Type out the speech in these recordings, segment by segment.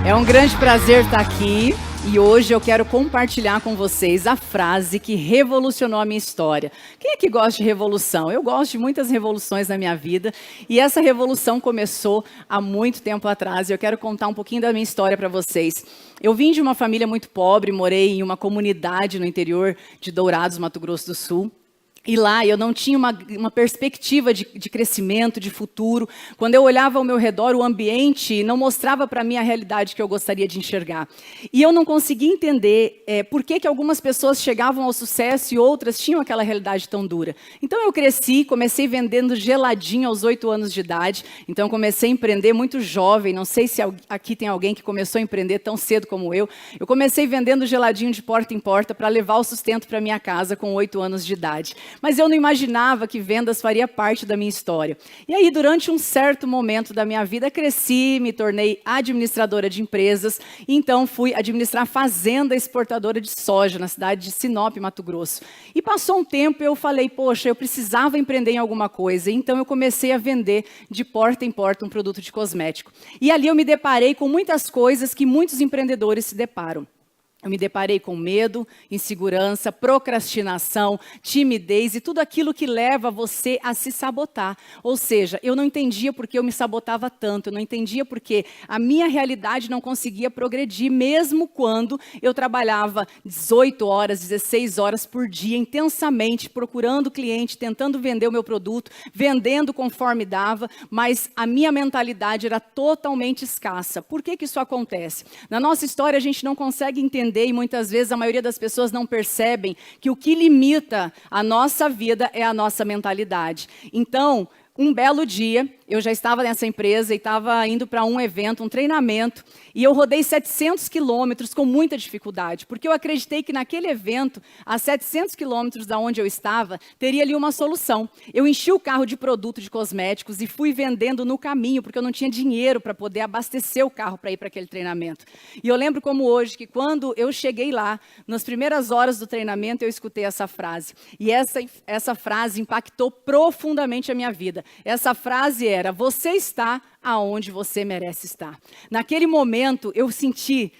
É um grande prazer estar aqui e hoje eu quero compartilhar com vocês a frase que revolucionou a minha história. Quem é que gosta de revolução? Eu gosto de muitas revoluções na minha vida e essa revolução começou há muito tempo atrás e eu quero contar um pouquinho da minha história para vocês. Eu vim de uma família muito pobre, morei em uma comunidade no interior de Dourados, Mato Grosso do Sul. E lá eu não tinha uma perspectiva de crescimento, de futuro. Quando eu olhava ao meu redor, o ambiente não mostrava para mim a realidade que eu gostaria de enxergar. E eu não conseguia entender por que algumas pessoas chegavam ao sucesso e outras tinham aquela realidade tão dura. Então eu cresci, comecei vendendo geladinho aos 8 anos de idade. Então eu comecei a empreender muito jovem. Não sei se aqui tem alguém que começou a empreender tão cedo como eu. Eu comecei vendendo geladinho de porta em porta para levar o sustento para minha casa com 8 anos de idade. Mas eu não imaginava que vendas faria parte da minha história. E aí, durante um certo momento da minha vida, cresci, me tornei administradora de empresas, e então fui administrar fazenda exportadora de soja na cidade de Sinop, Mato Grosso. E passou um tempo e eu falei, poxa, eu precisava empreender em alguma coisa, então eu comecei a vender de porta em porta um produto de cosmético. E ali eu me deparei com muitas coisas que muitos empreendedores se deparam. Eu me deparei com medo, insegurança, procrastinação, timidez e tudo aquilo que leva você a se sabotar. Ou seja, eu não entendia por que eu me sabotava tanto, eu não entendia por que a minha realidade não conseguia progredir, mesmo quando eu trabalhava 18 horas, 16 horas por dia, intensamente, procurando cliente, tentando vender o meu produto, vendendo conforme dava, mas a minha mentalidade era totalmente escassa. Por que isso acontece? Na nossa história, a gente não consegue entender e muitas vezes a maioria das pessoas não percebem que o que limita a nossa vida é a nossa mentalidade. Então, um belo dia, eu já estava nessa empresa e estava indo para um evento, um treinamento, e eu rodei 700 quilômetros com muita dificuldade, porque eu acreditei que naquele evento, a 700 quilômetros da onde eu estava, teria ali uma solução. Eu enchi o carro de produto de cosméticos e fui vendendo no caminho, porque eu não tinha dinheiro para poder abastecer o carro para ir para aquele treinamento. E eu lembro como hoje, que quando eu cheguei lá, nas primeiras horas do treinamento, eu escutei essa frase. E essa frase impactou profundamente a minha vida. Essa frase era: você está aonde você merece estar. Naquele momento, eu senti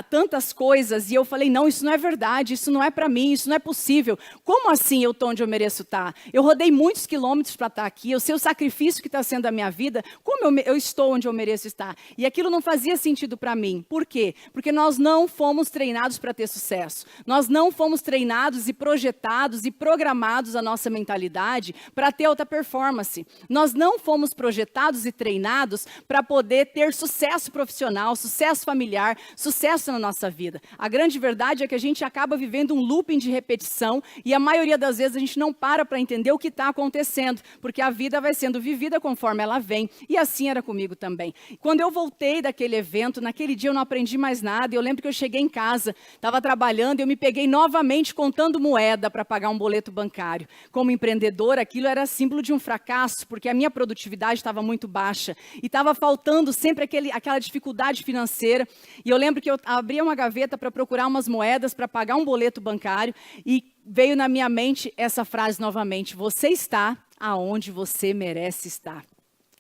tantas coisas, e eu falei, não, isso não é verdade, isso não é para mim, isso não é possível. Como assim eu estou onde eu mereço estar? Eu rodei muitos quilômetros para estar aqui, eu sei o sacrifício que está sendo a minha vida, como eu estou onde eu mereço estar? E aquilo não fazia sentido para mim. Por quê? Porque nós não fomos treinados para ter sucesso. Nós não fomos treinados e projetados e programados a nossa mentalidade para ter alta performance. Nós não fomos projetados e treinados para poder ter sucesso profissional, sucesso familiar, sucesso na nossa vida. A grande verdade é que a gente acaba vivendo um looping de repetição e a maioria das vezes a gente não para entender o que está acontecendo, porque a vida vai sendo vivida conforme ela vem. E assim era comigo também. Quando eu voltei daquele evento, naquele dia eu não aprendi mais nada. Eu lembro que eu cheguei em casa, estava trabalhando e eu me peguei novamente contando moeda para pagar um boleto bancário. Como empreendedora, aquilo era símbolo de um fracasso, porque a minha produtividade estava muito baixa e estava faltando sempre aquela dificuldade financeira. E eu lembro que eu abria uma gaveta para procurar umas moedas para pagar um boleto bancário e veio na minha mente essa frase novamente: você está aonde você merece estar.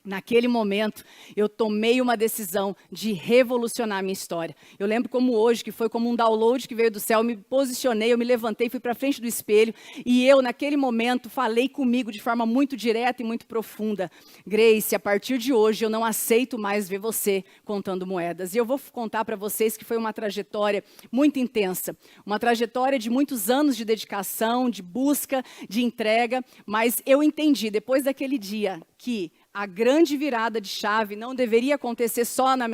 Naquele momento, eu tomei uma decisão de revolucionar a minha história. Eu lembro como hoje, que foi como um download que veio do céu, eu me posicionei, eu me levantei, fui para frente do espelho e eu, naquele momento, falei comigo de forma muito direta e muito profunda: Grace, a partir de hoje eu não aceito mais ver você contando moedas. E eu vou contar para vocês que foi uma trajetória muito intensa, uma trajetória de muitos anos de dedicação, de busca, de entrega, mas eu entendi, depois daquele dia, que a grande virada de chave não deveria acontecer só na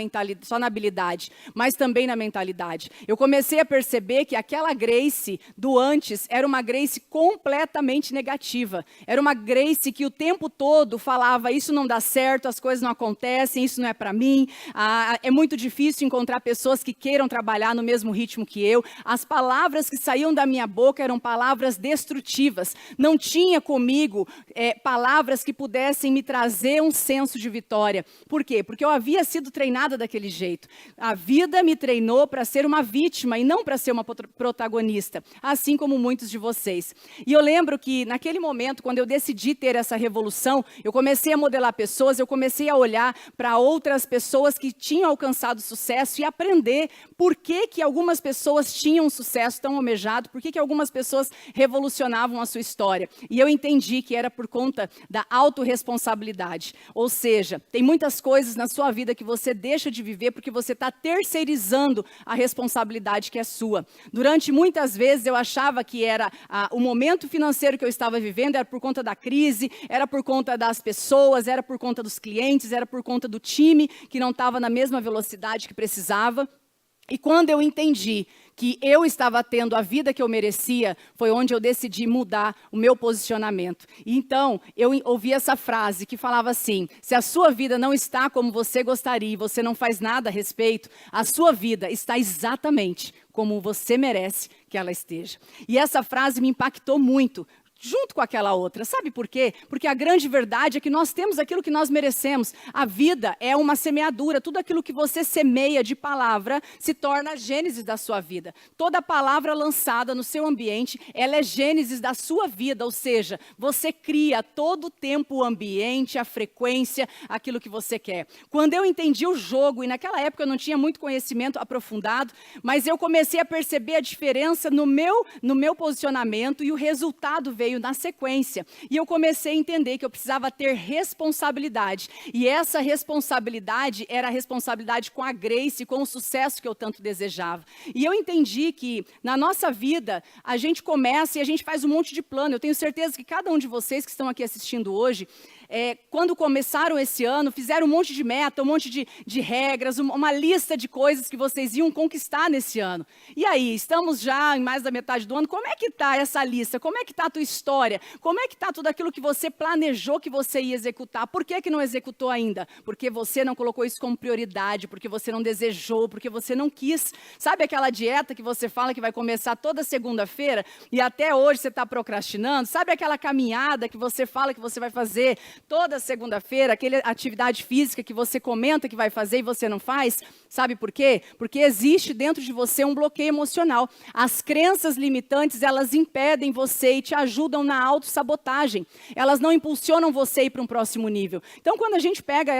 habilidade, mas também na mentalidade. Eu comecei a perceber que aquela Grace do antes era uma Grace completamente negativa. Era uma Grace que o tempo todo falava: isso não dá certo, as coisas não acontecem, isso não é para mim, é muito difícil encontrar pessoas que queiram trabalhar no mesmo ritmo que eu. As palavras que saíam da minha boca eram palavras destrutivas. Não tinha comigo palavras que pudessem me trazer trazer um senso de vitória. Por quê? Porque eu havia sido treinada daquele jeito. A vida me treinou para ser uma vítima e não para ser uma protagonista, assim como muitos de vocês. E eu lembro que naquele momento, quando eu decidi ter essa revolução, eu comecei a modelar pessoas, eu comecei a olhar para outras pessoas que tinham alcançado sucesso e aprender por que algumas pessoas tinham um sucesso tão almejado, por que algumas pessoas revolucionavam a sua história. E eu entendi que era por conta da autorresponsabilidade. Ou seja, tem muitas coisas na sua vida que você deixa de viver porque você está terceirizando a responsabilidade que é sua. Durante muitas vezes eu achava que era o momento financeiro que eu estava vivendo, era por conta da crise, era por conta das pessoas, era por conta dos clientes, era por conta do time que não estava na mesma velocidade que precisava. E quando eu entendi que eu estava tendo a vida que eu merecia, foi onde eu decidi mudar o meu posicionamento. E então, eu ouvi essa frase que falava assim: se a sua vida não está como você gostaria e você não faz nada a respeito, a sua vida está exatamente como você merece que ela esteja. E essa frase me impactou muito, junto com aquela outra. Sabe por quê? Porque a grande verdade é que nós temos aquilo que nós merecemos. A vida é uma semeadura. Tudo aquilo que você semeia de palavra se torna a gênesis da sua vida. Toda palavra lançada no seu ambiente, ela é gênesis da sua vida. Ou seja, você cria todo o tempo o ambiente, a frequência, aquilo que você quer. Quando eu entendi o jogo, e naquela época eu não tinha muito conhecimento aprofundado, mas eu comecei a perceber a diferença no meu posicionamento e o resultado veio na sequência. E eu comecei a entender que eu precisava ter responsabilidade. E essa responsabilidade era a responsabilidade com a Grace, com o sucesso que eu tanto desejava. E eu entendi que na nossa vida, a gente começa e a gente faz um monte de plano. Eu tenho certeza que cada um de vocês que estão aqui assistindo hoje, quando começaram esse ano, fizeram um monte de meta, um monte de regras, uma lista de coisas que vocês iam conquistar nesse ano. E aí, estamos já em mais da metade do ano, como é que está essa lista? Como é que está a tua história? Como é que está tudo aquilo que você planejou que você ia executar? Por que não executou ainda? Porque você não colocou isso como prioridade, porque você não desejou, porque você não quis. Sabe aquela dieta que você fala que vai começar toda segunda-feira e até hoje você está procrastinando? Sabe aquela caminhada que você fala que você vai fazer toda segunda-feira, aquela atividade física que você comenta que vai fazer e você não faz? Sabe por quê? Porque existe dentro de você um bloqueio emocional. As crenças limitantes, elas impedem você e te ajudam na autossabotagem. Elas não impulsionam você a ir para um próximo nível. Então, quando a gente pega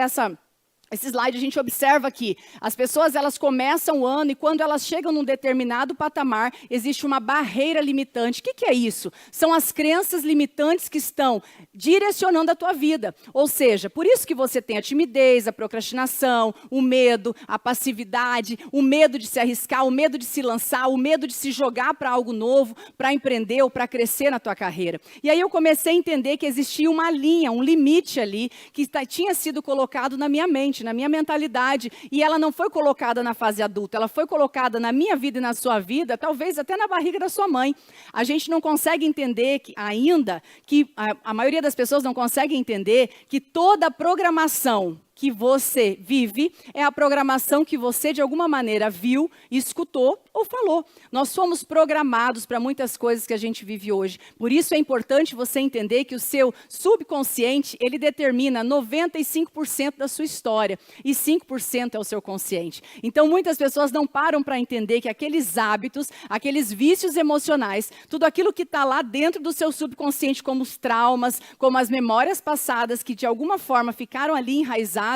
esse slide, a gente observa que as pessoas, elas começam o ano e quando elas chegam num determinado patamar, existe uma barreira limitante. O que é isso? São as crenças limitantes que estão direcionando a tua vida. Ou seja, por isso que você tem a timidez, a procrastinação, o medo, a passividade, o medo de se arriscar, o medo de se lançar, o medo de se jogar para algo novo, para empreender ou para crescer na tua carreira. E aí eu comecei a entender que existia uma linha, um limite ali, que tinha sido colocado na minha mente, na minha mentalidade, e ela não foi colocada na fase adulta, ela foi colocada na minha vida e na sua vida, talvez até na barriga da sua mãe. A gente não consegue entender ainda, que a maioria das pessoas não consegue entender que toda a programação que você vive é a programação que você, de alguma maneira, viu, escutou ou falou. Nós fomos programados para muitas coisas que a gente vive hoje. Por isso é importante você entender que o seu subconsciente, ele determina 95% da sua história e 5% é o seu consciente. Então, muitas pessoas não param para entender que aqueles hábitos, aqueles vícios emocionais, tudo aquilo que está lá dentro do seu subconsciente, como os traumas, como as memórias passadas que de alguma forma ficaram ali enraizadas,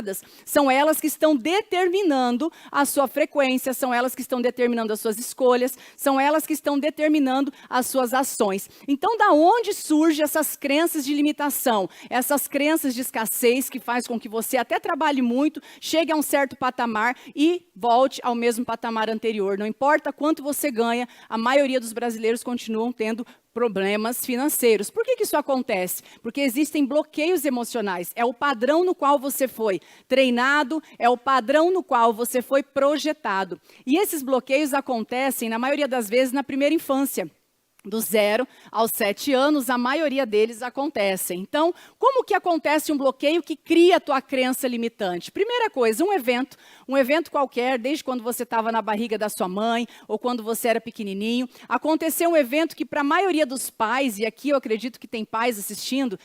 são elas que estão determinando a sua frequência, são elas que estão determinando as suas escolhas, são elas que estão determinando as suas ações. Então, da onde surgem essas crenças de limitação, essas crenças de escassez que faz com que você até trabalhe muito, chegue a um certo patamar e volte ao mesmo patamar anterior? Não importa quanto você ganha, a maioria dos brasileiros continuam tendo problemas financeiros. Por que isso acontece? Porque existem bloqueios emocionais. É o padrão no qual você foi treinado, é o padrão no qual você foi projetado. E esses bloqueios acontecem, na maioria das vezes, na primeira infância. Do 0 aos 7 anos, a maioria deles acontecem. Então, como que acontece um bloqueio que cria a tua crença limitante? Primeira coisa, um evento qualquer, desde quando você estava na barriga da sua mãe, ou quando você era pequenininho, aconteceu um evento que para a maioria dos pais, e aqui eu acredito que tem pais assistindo,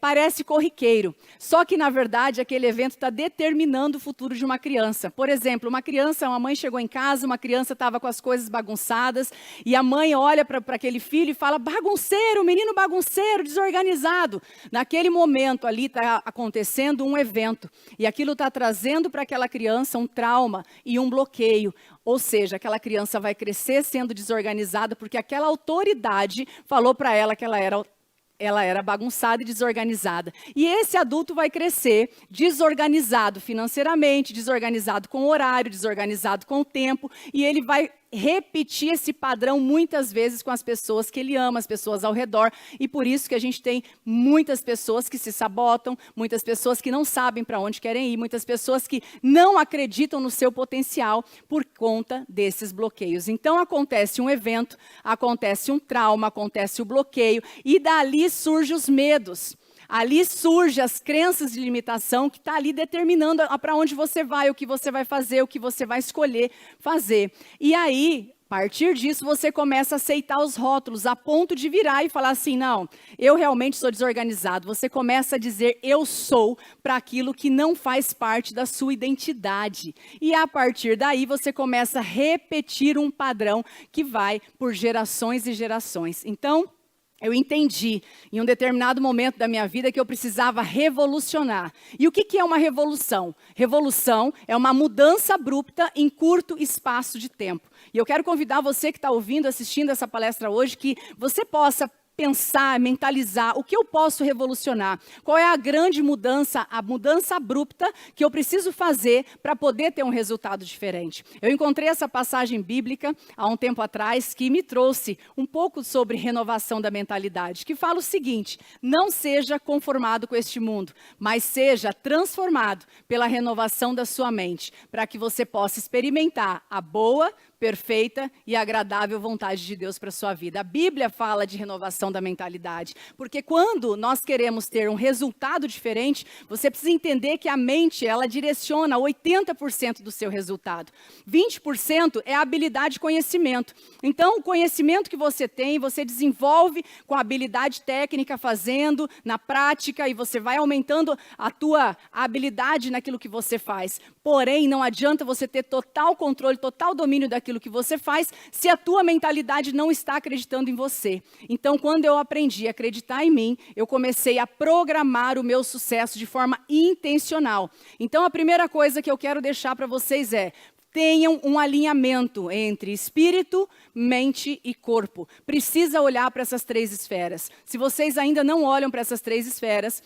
parece corriqueiro. Só que, na verdade, aquele evento está determinando o futuro de uma criança. Por exemplo, uma mãe chegou em casa, uma criança estava com as coisas bagunçadas, e a mãe olha para aquele filho e fala, bagunceiro, menino bagunceiro, desorganizado. Naquele momento ali está acontecendo um evento. E aquilo está trazendo para aquela criança um trauma e um bloqueio. Ou seja, aquela criança vai crescer sendo desorganizada porque aquela autoridade falou para ela que ela era bagunçada e desorganizada. E esse adulto vai crescer desorganizado financeiramente, desorganizado com o horário, desorganizado com o tempo, e ele vai repetir esse padrão muitas vezes com as pessoas que ele ama, as pessoas ao redor, e por isso que a gente tem muitas pessoas que se sabotam, muitas pessoas que não sabem para onde querem ir, muitas pessoas que não acreditam no seu potencial por conta desses bloqueios. Então acontece um evento, acontece um trauma, acontece o bloqueio, e dali surgem os medos. Ali surgem as crenças de limitação que está ali determinando para onde você vai, o que você vai fazer, o que você vai escolher fazer. E aí, a partir disso, você começa a aceitar os rótulos, a ponto de virar e falar assim, não, eu realmente sou desorganizado. Você começa a dizer eu sou para aquilo que não faz parte da sua identidade. E a partir daí, você começa a repetir um padrão que vai por gerações e gerações. Então, eu entendi, em um determinado momento da minha vida, que eu precisava revolucionar. E o que é uma revolução? Revolução é uma mudança abrupta em curto espaço de tempo. E eu quero convidar você que está ouvindo, assistindo essa palestra hoje, que você possa pensar, mentalizar, o que eu posso revolucionar? Qual é a grande mudança, a mudança abrupta que eu preciso fazer para poder ter um resultado diferente? Eu encontrei essa passagem bíblica há um tempo atrás que me trouxe um pouco sobre renovação da mentalidade, que fala o seguinte, não seja conformado com este mundo, mas seja transformado pela renovação da sua mente, para que você possa experimentar a boa, perfeita e agradável vontade de Deus para a sua vida. A Bíblia fala de renovação da mentalidade, porque quando nós queremos ter um resultado diferente, você precisa entender que a mente, ela direciona 80% do seu resultado. 20% é habilidade e conhecimento. Então, o conhecimento que você tem, você desenvolve com a habilidade técnica, fazendo, na prática, e você vai aumentando a tua habilidade naquilo que você faz. Porém, não adianta você ter total controle, total domínio daquilo que você faz, se a tua mentalidade não está acreditando em você. Então, quando eu aprendi a acreditar em mim, eu comecei a programar o meu sucesso de forma intencional. Então, a primeira coisa que eu quero deixar para vocês é, tenham um alinhamento entre espírito, mente e corpo. Precisa olhar para essas 3 esferas. Se vocês ainda não olham para essas 3 esferas,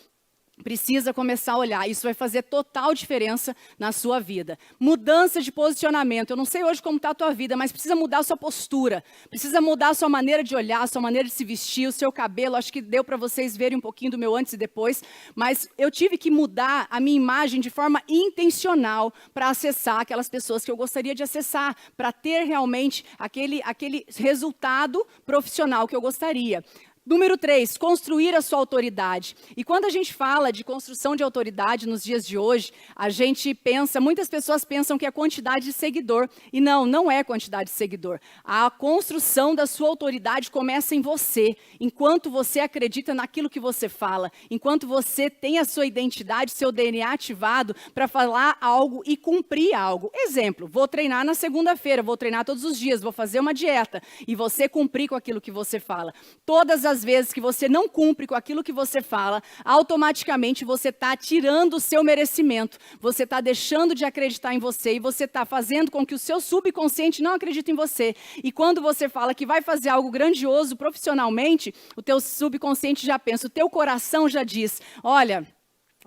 precisa começar a olhar, isso vai fazer total diferença na sua vida. Mudança de posicionamento, eu não sei hoje como está a tua vida, mas precisa mudar a sua postura, precisa mudar a sua maneira de olhar, a sua maneira de se vestir, o seu cabelo, acho que deu para vocês verem um pouquinho do meu antes e depois, mas eu tive que mudar a minha imagem de forma intencional para acessar aquelas pessoas que eu gostaria de acessar, para ter realmente aquele resultado profissional que eu gostaria. Número 3, construir a sua autoridade. E quando a gente fala de construção de autoridade nos dias de hoje, a gente pensa, muitas pessoas pensam que é quantidade de seguidor. E não é quantidade de seguidor. A construção da sua autoridade começa em você. Enquanto você acredita naquilo que você fala, enquanto você tem a sua identidade, seu DNA ativado para falar algo e cumprir algo. Exemplo, vou treinar na segunda-feira, vou treinar todos os dias, vou fazer uma dieta. E você cumprir com aquilo que você fala. Todas as vezes que você não cumpre com aquilo que você fala, automaticamente você está tirando o seu merecimento, você está deixando de acreditar em você e você está fazendo com que o seu subconsciente não acredite em você. E quando você fala que vai fazer algo grandioso profissionalmente, o teu subconsciente já pensa, o teu coração já diz, olha,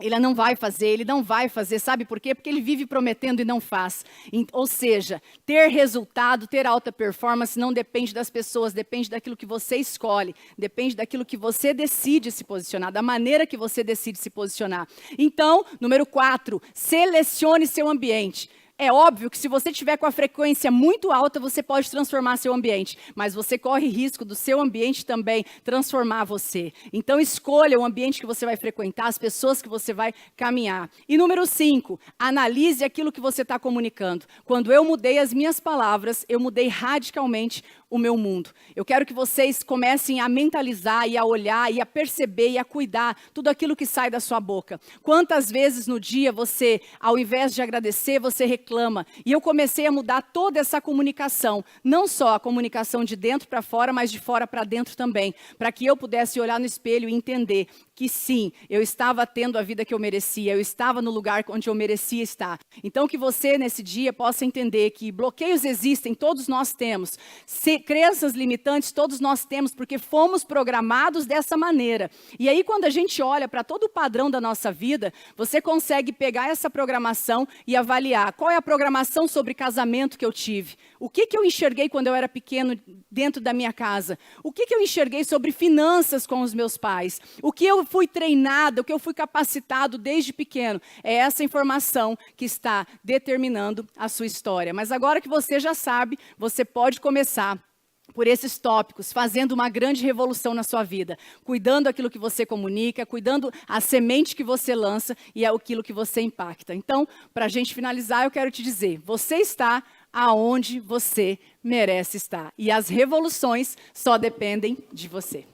ele não vai fazer, sabe por quê? Porque ele vive prometendo e não faz. Ou seja, ter resultado, ter alta performance não depende das pessoas, depende daquilo que você escolhe, depende daquilo que você decide se posicionar, da maneira que você decide se posicionar. Então, número 4, selecione seu ambiente. É óbvio que se você tiver com a frequência muito alta, você pode transformar seu ambiente, mas você corre risco do seu ambiente também transformar você. Então escolha o ambiente que você vai frequentar, as pessoas que você vai caminhar. E número 5, analise aquilo que você está comunicando. Quando eu mudei as minhas palavras, eu mudei radicalmente o meu mundo. Eu quero que vocês comecem a mentalizar e a olhar e a perceber e a cuidar tudo aquilo que sai da sua boca. Quantas vezes no dia você, ao invés de agradecer, você reclama? E eu comecei a mudar toda essa comunicação, não só a comunicação de dentro para fora, mas de fora para dentro também, para que eu pudesse olhar no espelho e entender que sim, eu estava tendo a vida que eu merecia, eu estava no lugar onde eu merecia estar. Então que você nesse dia possa entender que bloqueios existem, todos nós temos. Crenças limitantes todos nós temos, porque fomos programados dessa maneira. E aí quando a gente olha para todo o padrão da nossa vida, você consegue pegar essa programação e avaliar qual é a programação sobre casamento que eu tive. O que eu enxerguei quando eu era pequeno dentro da minha casa? O que eu enxerguei sobre finanças com os meus pais? O que eu fui treinado, o que eu fui capacitado desde pequeno? É essa informação que está determinando a sua história. Mas agora que você já sabe, você pode começar por esses tópicos, fazendo uma grande revolução na sua vida, cuidando daquilo que você comunica, cuidando a semente que você lança e aquilo que você impacta. Então, para a gente finalizar, eu quero te dizer, você está aonde você merece estar. E as revoluções só dependem de você.